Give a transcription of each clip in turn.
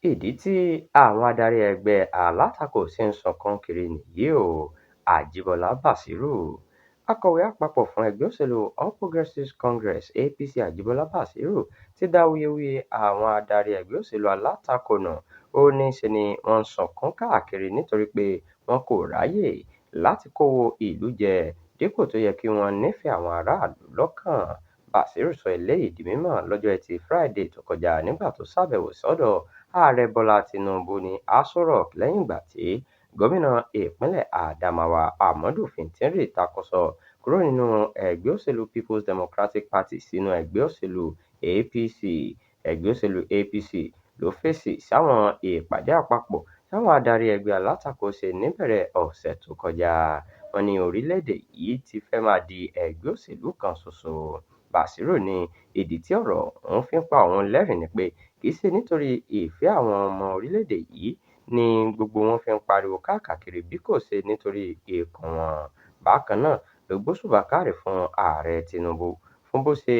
Ìdí tí àwọn adarí ẹgbẹ́ alátakò ṣe ń sọ̀kan kiri nìyí o. Àjíbọ́lá Bàṣírù, akọ̀wé àpapọ̀ fún ẹgbẹ́ òṣèlú All Progressives Congress (APC) Àjíbọ́lá Bàṣírù ti dá awuyewuye àwọn adarí ẹgbẹ́ òṣèlú alátakò nù. Ó ní ṣe ni wọ́n ń sọ̀kan káàkiri nítorí pé wọn kò ráyè láti kówó ìlú jẹ dípò tó yẹ kí wọ́n nífẹ̀ẹ́ àwọn aráàlú lọ́kàn. Bàṣírù sọ eléyìí di mímọ̀ lọ́jọ́ Ẹtì Friday tó kọjá nígbà tó ṣàbẹ̀wò sọ́dọ̀ Ààrẹ Bọ́lá Tinubu ní Aso Rock lẹ́yìn ìgbà tí gómìnà ìpínlẹ̀ Adamawa Ahmadu Fintiri takọ̀sọ kúrò nínú ẹgbẹ́ òṣèlú People's Democratic Party sínú ẹgbẹ́ òṣèlú APC. Ẹgbẹ́ òṣèlú APC ló fèsì sáwọn ìpàdé àpapọ̀ táwọn adarí ẹgbẹ́ alátakò ṣe níbẹ̀rẹ̀ ọ̀sẹ̀ tó kọjá. Wọ́n ní orílẹ̀-èdè yìí ti fẹ́ máa di ẹgbẹ́ òṣèlú kan ṣoṣo. Bàṣírù ní ìdí tí ọ̀rọ̀ ọ̀hún fi ń pa òun lẹ́rìn-ín ni pé kì í ṣe nítorí ìfẹ́ àwọn ọmọ orílẹ̀-èdè yìí ni gbogbo wọn fi ń pariwo káàkiri bí kò ṣe nítorí ikùn wọn. Bákan náà ló gbóṣùbà káre fún Ààrẹ Tinubu fún bó ṣe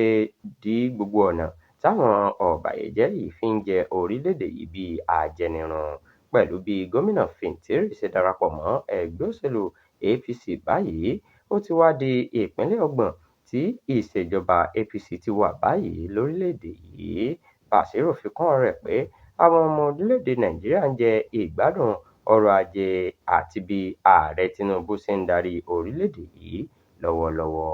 dí gbogbo ọ̀nà táwọn ọ̀bàyéjẹ́ yìí fi ń jẹ orílẹ̀-èdè yìí bíi ajẹnirun. Pẹ̀lú bí gómìnà Fintiri ṣe darapọ̀ mọ́ ẹgbẹ́ òṣèlú APC báyìí, ó ti wá di ìpínlẹ̀ 30 tí ìṣèjọba APC ti wà báyìí lórílẹ̀-èdè yìí. Bàṣírù fi kún ọ̀rọ̀ rẹ̀ pé àwọn ọmọ orílẹ̀-èdè Nàìjíríà ń jẹ ìgbádùn ọrọ̀ ajé àti bí Ààrẹ Tinubu ṣe ń darí orílẹ̀-èdè yìí lọ́wọ́lọ́wọ́.